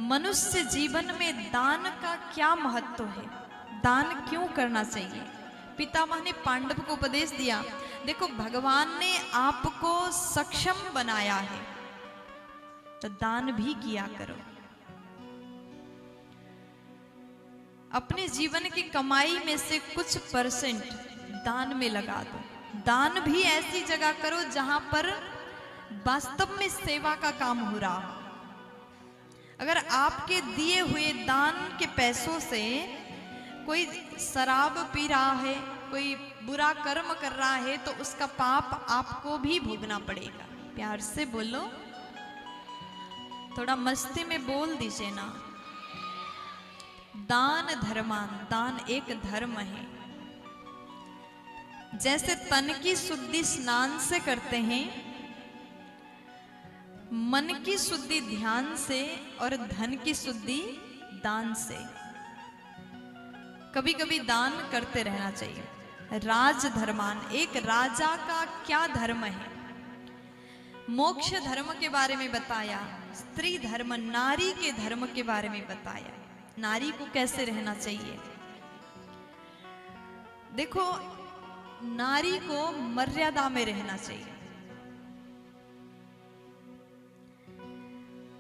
मनुष्य जीवन में दान का क्या महत्व है, दान क्यों करना चाहिए। पितामह ने पांडव को उपदेश दिया, देखो भगवान ने आपको सक्षम बनाया है तो दान भी किया करो। अपने जीवन की कमाई में से कुछ परसेंट दान में लगा दो। दान भी ऐसी जगह करो जहां पर वास्तव में सेवा का काम हो रहा हो। अगर आपके दिए हुए दान के पैसों से कोई शराब पी रहा है, कोई बुरा कर्म कर रहा है, तो उसका पाप आपको भी भोगना पड़ेगा। प्यार से बोलो, थोड़ा मस्ती में बोल दीजिए ना। दान धर्मान, दान एक धर्म है। जैसे तन की शुद्धि स्नान से करते हैं, मन की शुद्धि ध्यान से और धन की शुद्धि दान से। कभी कभी दान करते रहना चाहिए। राज धर्मान, एक राजा का क्या धर्म है। मोक्ष धर्म के बारे में बताया, स्त्री धर्म, नारी के धर्म के बारे में बताया, नारी को कैसे रहना चाहिए। देखो, नारी को मर्यादा में रहना चाहिए।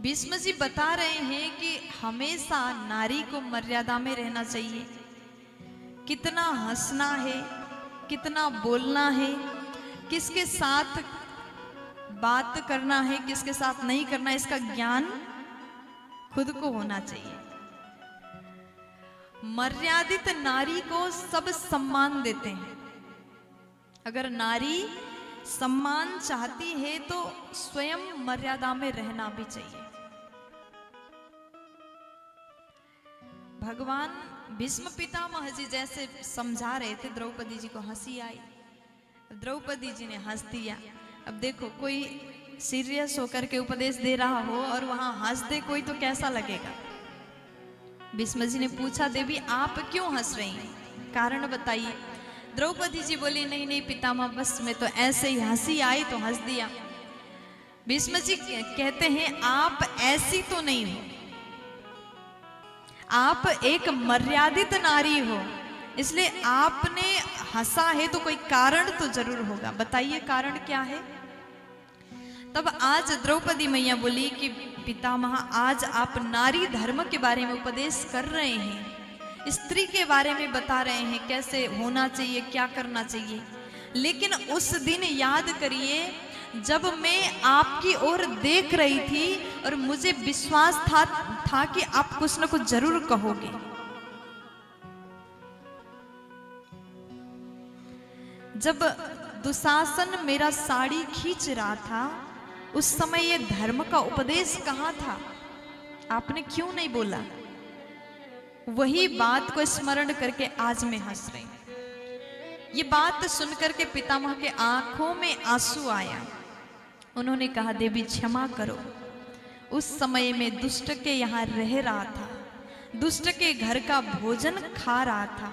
भीष्म जी बता रहे हैं कि हमेशा नारी को मर्यादा में रहना चाहिए। कितना हंसना है, कितना बोलना है, किसके साथ बात करना है, किसके साथ नहीं करना, इसका ज्ञान खुद को होना चाहिए। मर्यादित नारी को सब सम्मान देते हैं। अगर नारी सम्मान चाहती है तो स्वयं मर्यादा में रहना भी चाहिए। भगवान भीष्म पितामह जी जैसे समझा रहे थे, द्रौपदी जी को हंसी आई, द्रौपदी जी ने हंस दिया। अब देखो, कोई सीरियस होकर के उपदेश दे रहा हो और वहां हंस दे कोई, तो कैसा लगेगा। भीष्म जी ने पूछा, देवी आप क्यों हंस रही हैं, कारण बताइए। द्रौपदी जी बोली, नहीं नहीं पितामह, बस मैं तो ऐसे ही हंसी आई तो हंस दिया। भीष्म जी कहते हैं, आप ऐसी तो नहीं हो, आप एक मर्यादित नारी हो, इसलिए आपने हंसा है तो कोई कारण तो जरूर होगा, बताइए कारण क्या है। तब आज द्रौपदी मैया बोली कि पितामह, आज आप नारी धर्म के बारे में उपदेश कर रहे हैं, स्त्री के बारे में बता रहे हैं, कैसे होना चाहिए, क्या करना चाहिए। लेकिन उस दिन याद करिए, जब मैं आपकी ओर देख रही थी और मुझे विश्वास था कि आप कुछ न कुछ जरूर कहोगे। जब दुशासन मेरा साड़ी खींच रहा था, उस समय ये धर्म का उपदेश कहाँ था, आपने क्यों नहीं बोला। वही बात को स्मरण करके आज मैं हंस रही हूं। ये बात सुनकर के पितामह के आंखों में आंसू आया। उन्होंने कहा, देवी क्षमा करो, उस समय में दुष्ट के यहाँ रह रहा था, दुष्ट के घर का भोजन खा रहा था,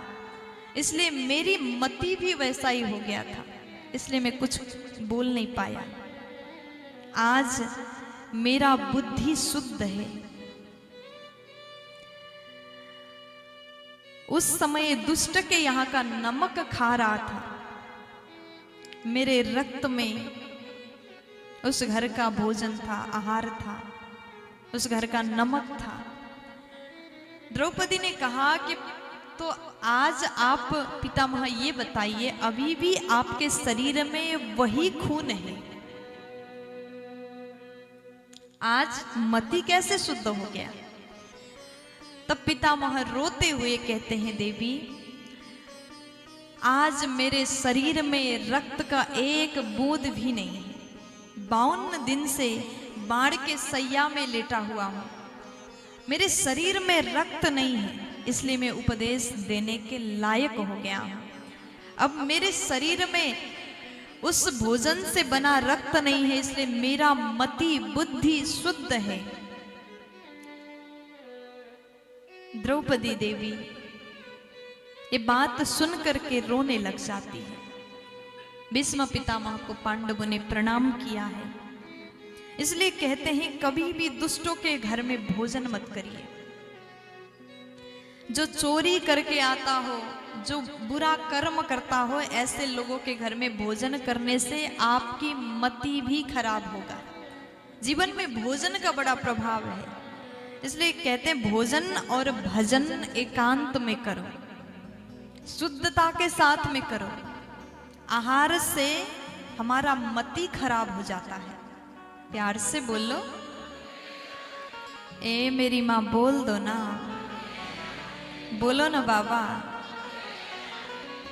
इसलिए मेरी मति भी वैसा ही हो गया था, इसलिए मैं कुछ बोल नहीं पाया। आज मेरा बुद्धि शुद्ध है। उस समय दुष्ट के यहाँ का नमक खा रहा था, मेरे रक्त में उस घर का भोजन था, आहार था, उस घर का नमक था। द्रौपदी ने कहा कि तो आज आप पितामह ये बताइए, अभी भी आपके शरीर में वही खून है, आज मति कैसे शुद्ध हो गया। तब पितामह रोते हुए कहते हैं, देवी आज मेरे शरीर में रक्त का एक बूंद भी नहीं है। 52 दिन से बाढ़ के सैया में लेटा हुआ हूं, मेरे शरीर में रक्त नहीं है, इसलिए मैं उपदेश देने के लायक हो गया हूं। अब मेरे शरीर में उस भोजन से बना रक्त नहीं है, इसलिए मेरा मति बुद्धि शुद्ध है। द्रौपदी देवी ये बात सुन करके रोने लग जाती है। भीष्म पितामह को पांडवों ने प्रणाम किया है। इसलिए कहते हैं कभी भी दुष्टों के घर में भोजन मत करिए। जो चोरी करके आता हो, जो बुरा कर्म करता हो, ऐसे लोगों के घर में भोजन करने से आपकी मति भी खराब होगा। जीवन में भोजन का बड़ा प्रभाव है, इसलिए कहते हैं भोजन और भजन एकांत में करो, शुद्धता के साथ में करो। आहार से हमारा मति खराब हो जाता है। प्यार से बोलो, ए मेरी माँ बोल दो ना, बोलो ना बाबा।